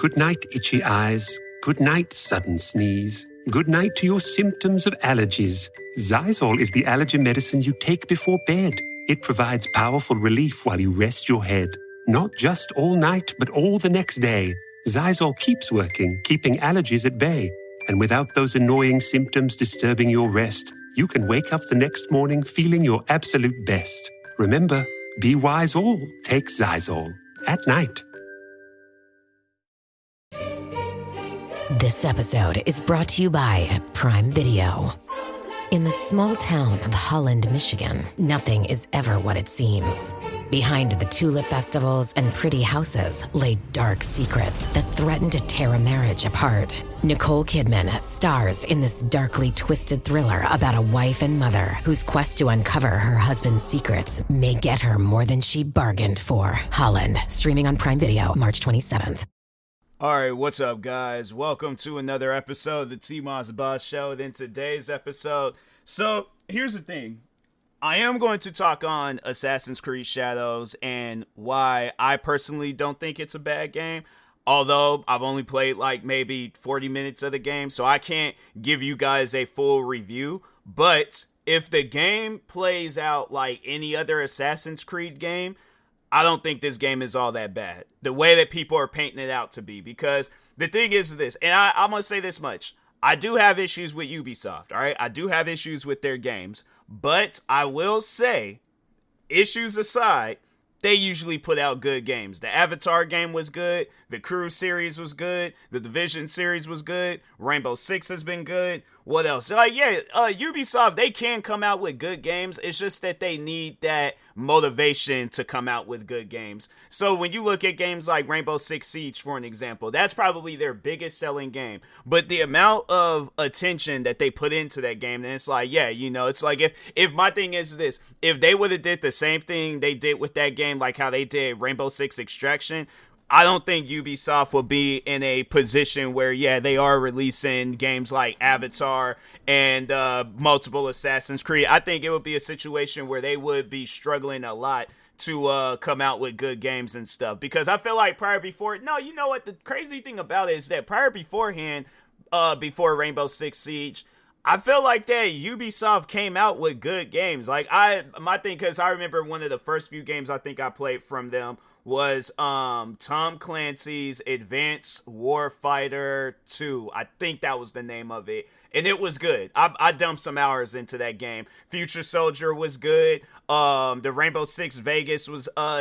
Good night, itchy eyes. Good night, sudden sneeze. Good night to your symptoms of allergies. Xyzal is the allergy medicine you take before bed. It provides powerful relief while you rest your head. Not just all night, but all the next day. Xyzal keeps working, keeping allergies at bay. And without those annoying symptoms disturbing your rest, you can wake up the next morning feeling your absolute best. Remember, be wise all, take Xyzal. At night. This episode is brought to you by Prime Video. In the small town of Holland, Michigan, nothing is ever what it seems. Behind the tulip festivals and pretty houses lay dark secrets that threaten to tear a marriage apart. Nicole Kidman stars in this darkly twisted thriller about a wife and mother whose quest to uncover her husband's secrets may get her more than she bargained for. Holland, streaming on Prime Video March 27th. Alright, what's up guys? Welcome to another episode of the TMossBoss Show. And in today's episode, so here's the thing. I am going to talk on Assassin's Creed Shadows and why I personally don't think it's a bad game. Although I've only played like maybe 40 minutes of the game, so I can't give you guys a full review. But if the game plays out like any other Assassin's Creed game, I don't think this game is all that bad, the way that people are painting it out to be. Because the thing is this, and I'm going to say this much. I do have issues with Ubisoft, all right? I do have issues with their games. But I will say, issues aside, they usually put out good games. The Avatar game was good. The Crew series was good. The Division series was good. Rainbow Six has been good. What else? Ubisoft, they can come out with good games. It's just that they need that motivation to come out with good games. So when you look at games like Rainbow Six Siege, for an example, that's probably their biggest selling game. But the amount of attention that they put into that game, then it's like, yeah, you know, it's like if my thing is this, if they would have did the same thing they did with that game, like how they did Rainbow Six Extraction, I don't think Ubisoft will be in a position where, yeah, they are releasing games like Avatar and multiple Assassin's Creed. I think it would be a situation where they would be struggling a lot to come out with good games and stuff. Because I feel like you know what? The crazy thing about it is that beforehand, before Rainbow Six Siege, I feel like that Ubisoft came out with good games. Like my thing, because I remember one of the first few games I think I played from them was Tom Clancy's Advanced Warfighter 2. I think that was the name of it. And it was good. I dumped some hours into that game. Future Soldier was good. The Rainbow Six Vegas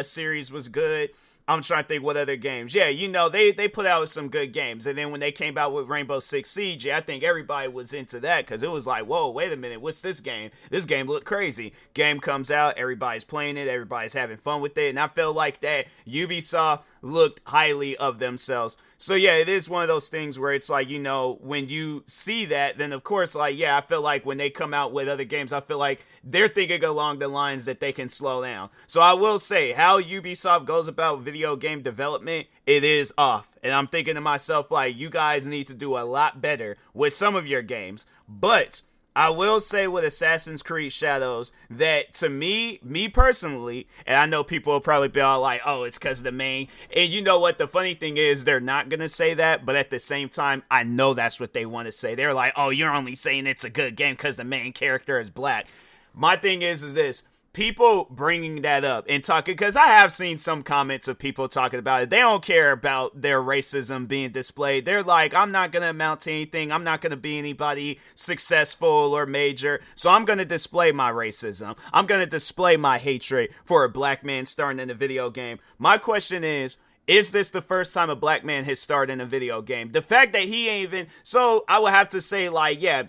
series was good. I'm trying to think what other games. Yeah, you know, they put out some good games. And then when they came out with Rainbow Six Siege, I think everybody was into that because it was like, whoa, wait a minute, what's this game? This game looked crazy. Game comes out, everybody's playing it, everybody's having fun with it. And I feel like that Ubisoft looked highly of themselves. So yeah, it is one of those things where it's like, you know, when you see that, then of course, like, yeah, I feel like when they come out with other games, I feel like they're thinking along the lines that they can slow down. So I will say, how Ubisoft goes about video game development, it is off. And I'm thinking to myself, like, you guys need to do a lot better with some of your games. But I will say with Assassin's Creed Shadows that to me personally, and I know people will probably be all like, oh, it's because of the main. And you know what? The funny thing is they're not going to say that. But at the same time, I know that's what they want to say. They're like, oh, you're only saying it's a good game because the main character is black. My thing is this. People bringing that up and talking, because I have seen some comments of people talking about it. They don't care about their racism being displayed. They're like, I'm not going to amount to anything. I'm not going to be anybody successful or major. So I'm going to display my racism. I'm going to display my hatred for a black man starring in a video game. My question is this the first time a black man has starred in a video game? The fact that he ain't even, so I would have to say, like, yeah,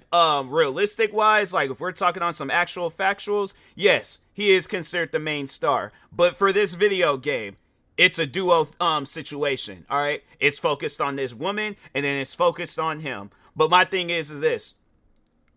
realistic wise, like if we're talking on some actual factuals, yes, he is considered the main star. But for this video game, it's a duo situation, all right? It's focused on this woman and then it's focused on him. But my thing is this,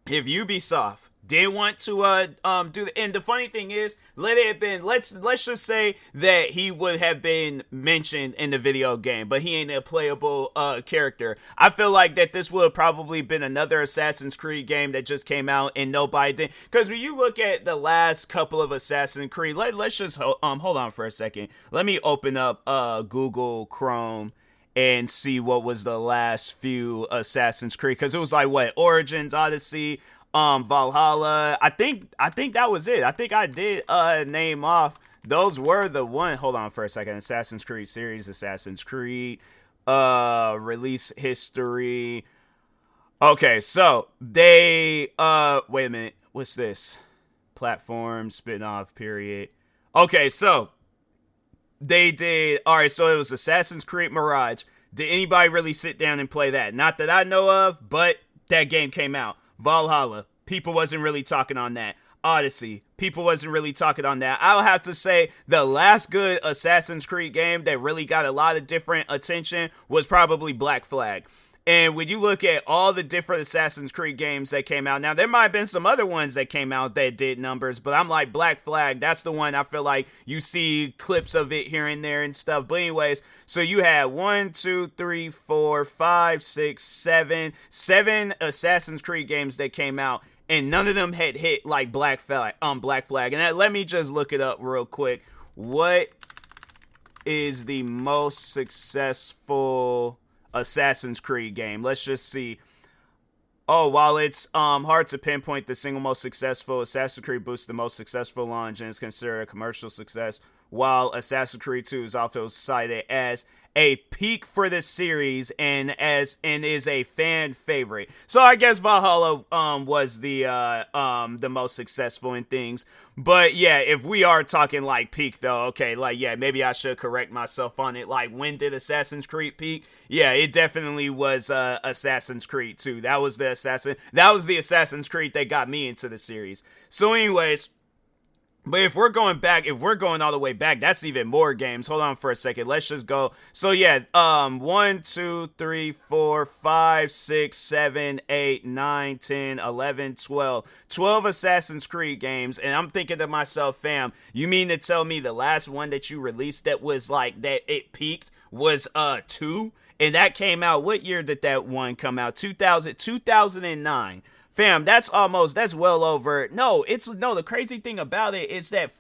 if Ubisoft didn't want to do the, and the funny thing is, let's just say that he would have been mentioned in the video game, but he ain't a playable character. I feel like that this would have probably been another Assassin's Creed game that just came out and nobody did. Because when you look at the last couple of Assassin's Creed, let's just hold on for a second. Let me open up Google Chrome and see what was the last few Assassin's Creed, because it was like what, Origins, Odyssey, Valhalla. I think that was it. I think I did name off. Those were the one. Hold on for a second. Assassin's Creed series, Assassin's Creed, release history. Okay, so they wait a minute. What's this? Platform, spin-off, period. Okay, so they did. All right, so it was Assassin's Creed Mirage. Did anybody really sit down and play that? Not that I know of, but that game came out. Valhalla, people wasn't really talking on that. Odyssey, people wasn't really talking on that. I'll have to say the last good Assassin's Creed game that really got a lot of different attention was probably Black Flag. And when you look at all the different Assassin's Creed games that came out, now there might have been some other ones that came out that did numbers, but I'm like, Black Flag, that's the one I feel like you see clips of it here and there and stuff. But anyways, so you had 1, 2, 3, 4, 5, 6, 7 Assassin's Creed games that came out, and none of them had hit like Black Flag. And let me just look it up real quick. What is the most successful Assassin's Creed game? Let's just see. Oh, while it's hard to pinpoint the single most successful, Assassin's Creed boosts the most successful launch and is considered a commercial success, while Assassin's Creed 2 is also cited as a peak for the series and is a fan favorite. So I guess Valhalla was the most successful in things. But yeah, if we are talking like peak though, okay, like yeah, maybe I should correct myself on it. Like, when did Assassin's Creed peak? Yeah, it definitely was Assassin's Creed 2. That was the Assassin's Creed that got me into the series. So anyways, but if we're going all the way back, that's even more games. Hold on for a second. Let's just go. So yeah, 1, 2, 3, 4, 5, 6, 7, 8, 9, 10, 11, 12. 12 Assassin's Creed games. And I'm thinking to myself, fam, you mean to tell me the last one that you released that was like, that it peaked was 2? And that came out, what year did that one come out? 2009. Fam, that's well over. The crazy thing about it is that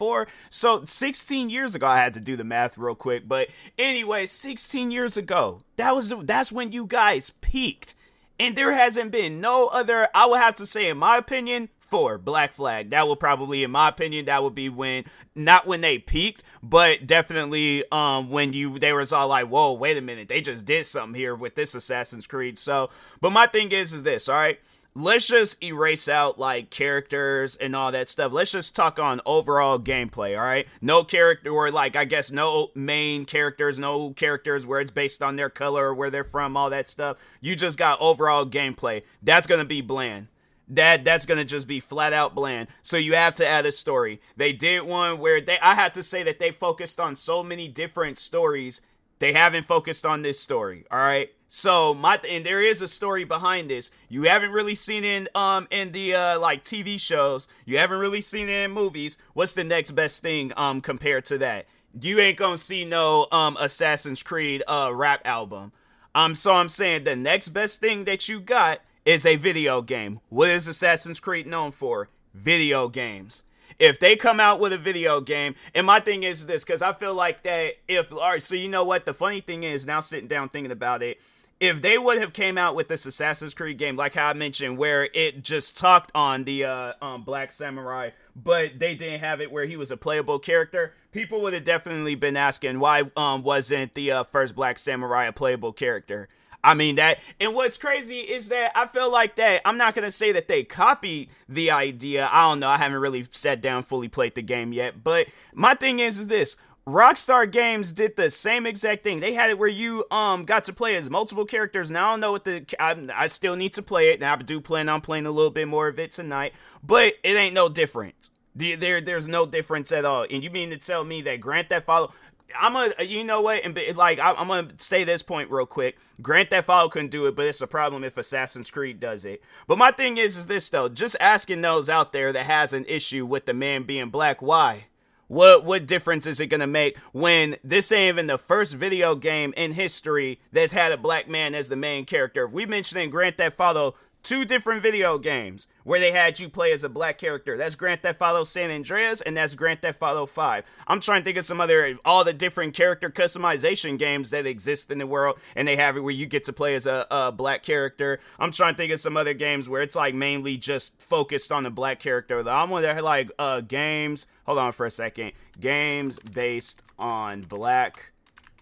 16 years ago, I had to do the math real quick, but anyway, 16 years ago, that's when you guys peaked. And there hasn't been no other, I would have to say, in my opinion, for Black Flag. That will probably, in my opinion, that would be not when they peaked, but definitely when they was all like, whoa, wait a minute, they just did something here with this Assassin's Creed. So, but my thing is this, all right? Let's just erase out like characters and all that stuff. Let's just talk on overall gameplay, all right? No character, or like, I guess no main characters, no characters where it's based on their color or where they're from, all that stuff. You just got overall gameplay. That's going to be bland. That's going to just be flat out bland. So you have to add a story. They did one where I have to say that they focused on so many different stories. They haven't focused on this story, all right? So and there is a story behind this. You haven't really seen it in the like TV shows. You haven't really seen it in movies. What's the next best thing compared to that? You ain't gonna see no Assassin's Creed rap album. So I'm saying the next best thing that you got is a video game. What is Assassin's Creed known for? Video games. If they come out with a video game, and my thing is this, because I feel like that all right, so you know what? The funny thing is, now sitting down thinking about it, if they would have came out with this Assassin's Creed game, like how I mentioned, where it just talked on the Black Samurai, but they didn't have it where he was a playable character, people would have definitely been asking, why wasn't the first Black Samurai a playable character? I mean that, and what's crazy is that I feel like that, I'm not going to say that they copied the idea. I don't know. I haven't really sat down, fully played the game yet, but my thing is this. Rockstar Games did the same exact thing. They had it where you got to play as multiple characters. Now I don't know what I still need to play it. Now I do plan on playing a little bit more of it tonight, but it ain't no difference. There's no difference at all. And you mean to tell me that Grand Theft Auto, you know what? And like, I'm gonna say this point real quick. Grand Theft Auto couldn't do it, but it's a problem if Assassin's Creed does it. But my thing is this though. Just asking those out there that has an issue with the man being black, why? What difference is it gonna make when this ain't even the first video game in history that's had a black man as the main character? If we mentioned in Grand Theft Auto two different video games where they had you play as a black character. That's Grand Theft Auto San Andreas, and that's Grand Theft Auto 5. I'm trying to think of some other, all the different character customization games that exist in the world, and they have it where you get to play as a black character. I'm trying to think of some other games where it's like mainly just focused on the black character. I'm wondering like games, hold on for a second, games based on black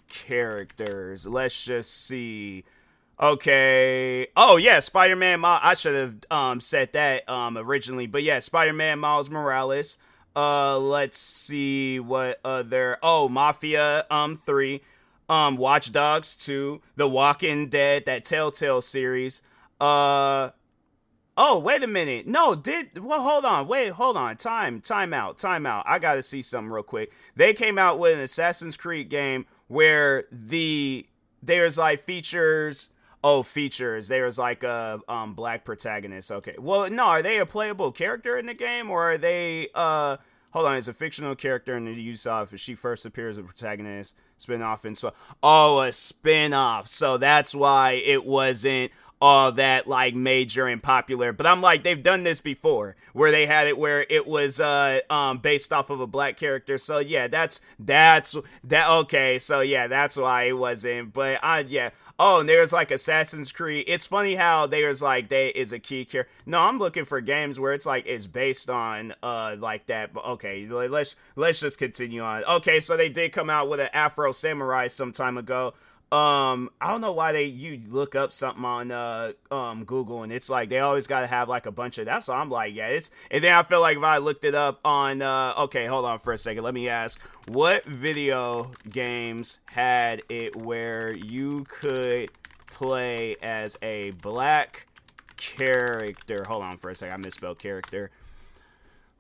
characters. Let's just see. Okay. Oh yeah, Spider-Man. I should have said that originally, but yeah, Spider-Man Miles Morales. Let's see what other. Oh, Mafia 3, Watch Dogs 2, The Walking Dead, that Telltale series. Oh, wait a minute. No, hold on. Time out. I gotta see something real quick. They came out with an Assassin's Creed game where there's like features. Oh, features. There's like a black protagonist. Okay. Well, no, are they a playable character in the game, or are they hold on, it's a fictional character in the Ubisoft. She first appears as a protagonist, spin-off and so. Oh, a spin-off. So that's why it wasn't all that like major and popular. But I'm like, they've done this before where they had it where it was based off of a black character. So yeah, that's okay. So yeah, that's why it wasn't. But yeah. Oh, and there's like Assassin's Creed. It's funny how there's like they is a key character. No, I'm looking for games where it's like it's based on like that. But okay, let's just continue on. Okay, so they did come out with an Afro Samurai some time ago. I don't know why you look up something on Google and it's like they always got to have like a bunch of that. So I'm like, yeah, and then I feel like if I looked it up on okay, hold on for a second. Let me ask, what video games had it where you could play as a black character? Hold on for a second. I misspelled character.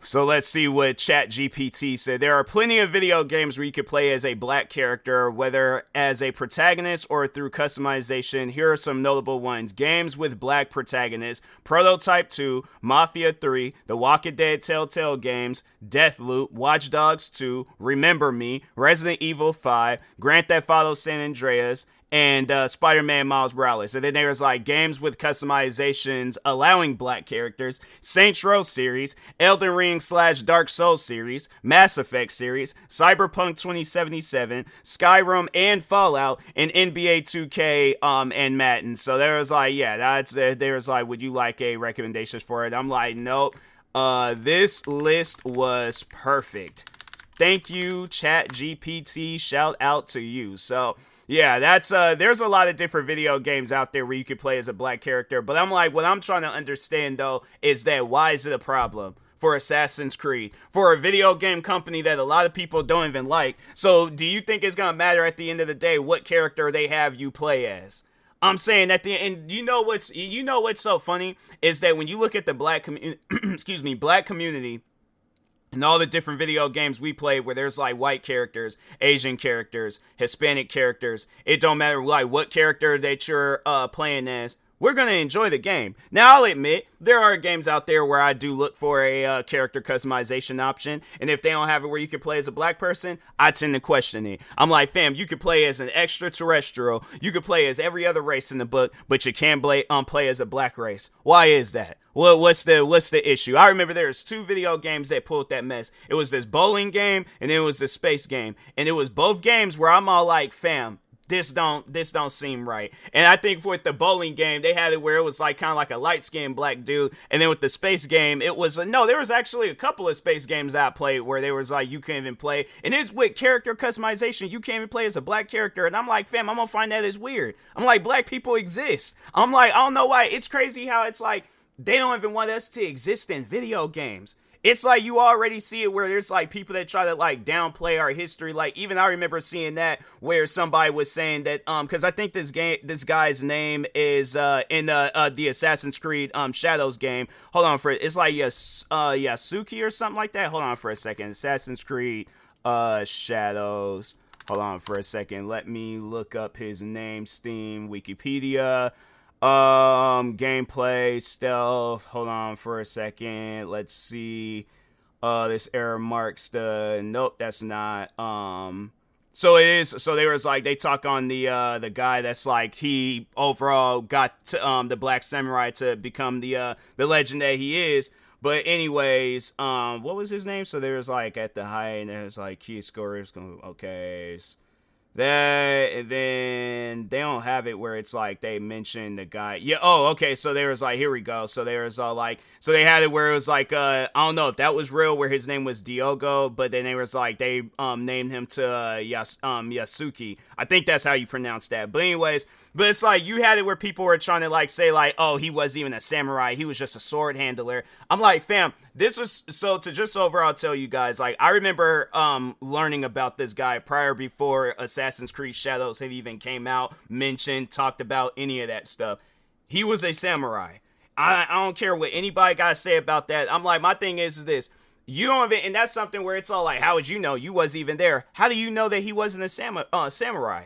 So let's see what ChatGPT said. There are plenty of video games where you could play as a black character, whether as a protagonist or through customization. Here are some notable ones. Games with black protagonists: Prototype 2, Mafia 3, The Walking Dead Telltale games, Deathloop, Watch Dogs 2, Remember Me, Resident Evil 5, Grand Theft Auto San Andreas, and Spider-Man Miles Morales. And then there's like games with customizations allowing black characters: Saints Row series, Elden Ring / Dark Souls series, Mass Effect series, Cyberpunk 2077, Skyrim and Fallout, and NBA 2K and Madden. So there's like, yeah, there's like, would you like a recommendations for it? I'm like, nope. This list was perfect. Thank you, ChatGPT. Shout out to you. So yeah, that's there's a lot of different video games out there where you could play as a black character, but I'm like, what I'm trying to understand though is that why is it a problem for Assassin's Creed, for a video game company that a lot of people don't even like? So do you think it's gonna matter at the end of the day what character they have you play as? I'm saying at the end, you know what's so funny is that when you look at the black black community and all the different video games we play where there's like white characters, Asian characters, Hispanic characters, it don't matter like what character that you're playing as, we're going to enjoy the game. Now, I'll admit, there are games out there where I do look for a character customization option, and if they don't have it where you can play as a black person, I tend to question it. I'm like, fam, you could play as an extraterrestrial, you could play as every other race in the book, but you can't play as a black race. Why is that? Well, what's the issue? I remember there was 2 video games that pulled that mess. It was this bowling game, and it was this space game, and it was both games where I'm all like, fam, this don't seem right. And I think with the bowling game, they had it where it was like kind of like a light-skinned black dude, and then with the space game, it was no, there was actually a couple of space games that I played where there was like you can't even play, and it's with character customization, you can't even play as a black character, and I'm like, fam, I'm gonna find that as weird. I'm like, black people exist. I'm like, I don't know why. It's crazy how it's like they don't even want us to exist in video games. It's like you already see it where there's like people that try to like downplay our history. Like even I remember seeing that where somebody was saying that because I think this guy's name is in the Assassin's Creed Shadows game. Hold on for it. It's like Yasuki or something like that. Hold on for a second. Assassin's Creed Shadows. Hold on for a second. Let me look up his name. Steam, Wikipedia. Gameplay, stealth. Hold on for a second. Let's see. This error marks the. Nope, that's not. So it is. So they was like they talk on the guy that's like he overall got to, the Black Samurai to become the legend that he is. But anyways, what was his name? So there was like at the high and there's like key scorers going okay. That and then they don't have it where it's like they mention the guy. Yeah. Oh, okay. So there was like here we go. So there was like so they had it where it was like I don't know if that was real where his name was Diogo, but then they was like they named him to Yasuki. I think that's how you pronounce that. But anyways. But it's like you had it where people were trying to like say like, oh, he wasn't even a samurai. He was just a sword handler. I'm like, fam, this was so to just overall tell you guys, like I remember learning about this guy prior before Assassin's Creed Shadows had even came out, mentioned, talked about any of that stuff. He was a samurai. I don't care what anybody got to say about that. I'm like, my thing is this. You don't even, and that's something where it's all like, how would you know? You wasn't even there. How do you know that he wasn't a samurai?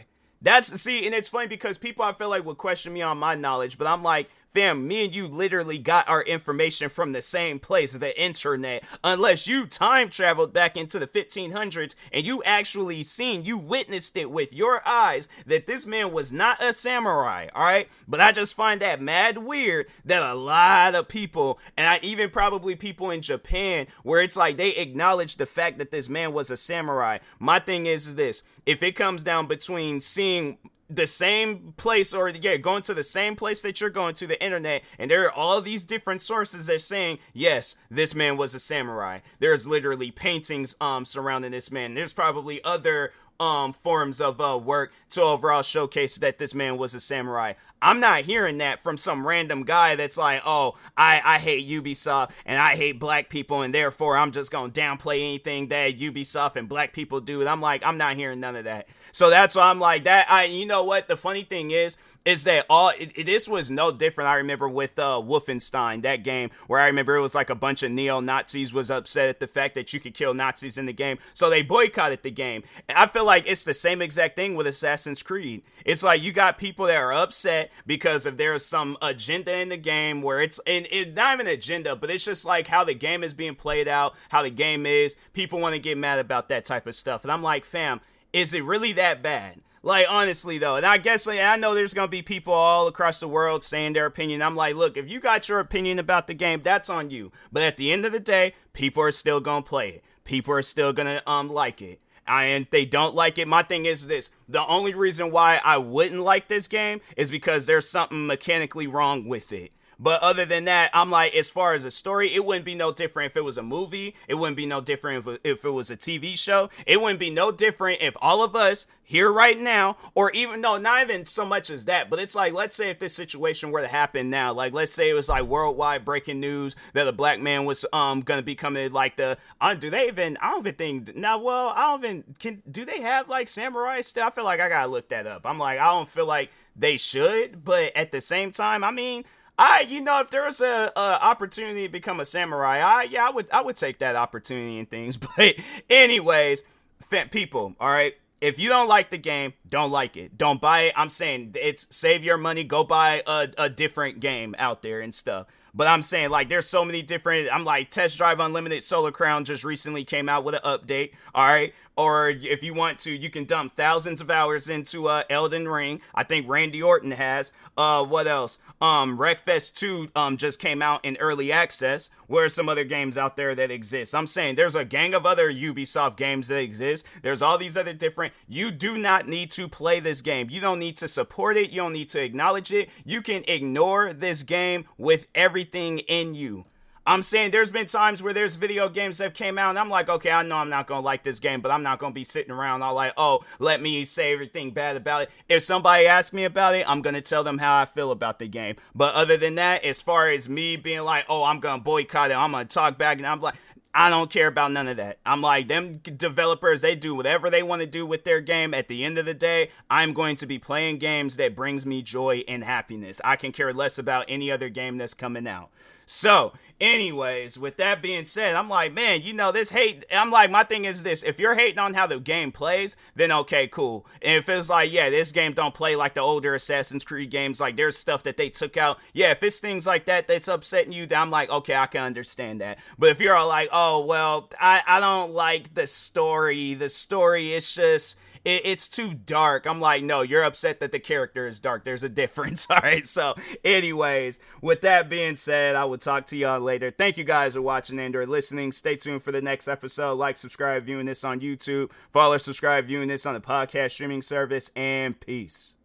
See, and it's funny because people I feel like would question me on my knowledge, but I'm like, fam, me and you literally got our information from the same place, the internet, unless you time traveled back into the 1500s and you actually you witnessed it with your eyes that this man was not a samurai, all right? But I just find that mad weird that a lot of people, and even probably people in Japan, where it's like they acknowledge the fact that this man was a samurai. My thing is this, if it comes down between seeing the same place or going to the same place that you're going to, the internet, and there are all these different sources that are saying yes, this man was a samurai. There's literally paintings surrounding this man. There's probably other forms of work to overall showcase that this man was a samurai. I'm not hearing that from some random guy that's like, oh, I hate Ubisoft and I hate black people and therefore I'm just gonna downplay anything that Ubisoft and black people do. And I'm like, I'm not hearing none of that. So that's why I'm like that. You know what? The funny thing is that this was no different. I remember with Wolfenstein, that game where I remember it was like a bunch of neo-Nazis was upset at the fact that you could kill Nazis in the game. So they boycotted the game. And I feel like it's the same exact thing with Assassin's Creed. It's like you got people that are upset because if there's some agenda in the game where it's not even an agenda, but it's just like how the game is being played out, how the game is. People want to get mad about that type of stuff. And I'm like, fam, is it really that bad? Like, honestly, though, and I guess I know there's going to be people all across the world saying their opinion. I'm like, look, if you got your opinion about the game, that's on you. But at the end of the day, people are still going to play it. People are still going to like it. And if they don't like it, my thing is this. The only reason why I wouldn't like this game is because there's something mechanically wrong with it. But other than that, I'm like, as far as a story, it wouldn't be no different if it was a movie. It wouldn't be no different if it was a TV show. It wouldn't be no different if all of us here right now, or even, no, not even so much as that, but it's like, let's say if this situation were to happen now, like, let's say it was like worldwide breaking news that a black man was gonna be coming like do they even, I don't even think, now, well, I don't even, do they have like samurai stuff? I feel like I gotta look that up. I'm like, I don't feel like they should, but at the same time, I mean, if there was a opportunity to become a samurai, I would take that opportunity and things. But anyways, people, all right, if you don't like the game, don't like it. Don't buy it. I'm saying it's save your money. Go buy a different game out there and stuff. But I'm saying, like, there's so many different, I'm like, Test Drive Unlimited Solar Crown just recently came out with an update, all right? Or if you want to, you can dump thousands of hours into Elden Ring. I think Randy Orton has. What else? Wreckfest 2 just came out in early access. Where are some other games out there that exist? I'm saying there's a gang of other Ubisoft games that exist. There's all these other different, you do not need to play this game. You don't need to support it. You don't need to acknowledge it. You can ignore this game with everything in you. I'm saying there's been times where there's video games that came out and I'm like, okay, I know I'm not going to like this game, but I'm not going to be sitting around all like, oh, let me say everything bad about it. If somebody asks me about it, I'm going to tell them how I feel about the game. But other than that, as far as me being like, oh, I'm going to boycott it, I'm going to talk back, and I'm like, I don't care about none of that. I'm like, them developers, they do whatever they want to do with their game. At the end of the day, I'm going to be playing games that brings me joy and happiness. I can care less about any other game that's coming out. So, anyways, with that being said, I'm like, man, this hate, I'm like, my thing is this, if you're hating on how the game plays, then okay, cool. And if it's like, yeah, this game don't play like the older Assassin's Creed games, like there's stuff that they took out, yeah, if it's things like that that's upsetting you, then I'm like, okay, I can understand that. But if you're all like, oh, well, I don't like the story is just, it's too dark. I'm like, no, you're upset that the character is dark. There's a difference. All right. So anyways, with that being said, I will talk to y'all later. Thank you guys for watching and or listening. Stay tuned for the next episode. Like, subscribe, viewing this on YouTube. Follow, subscribe, viewing this on the podcast streaming service, and peace.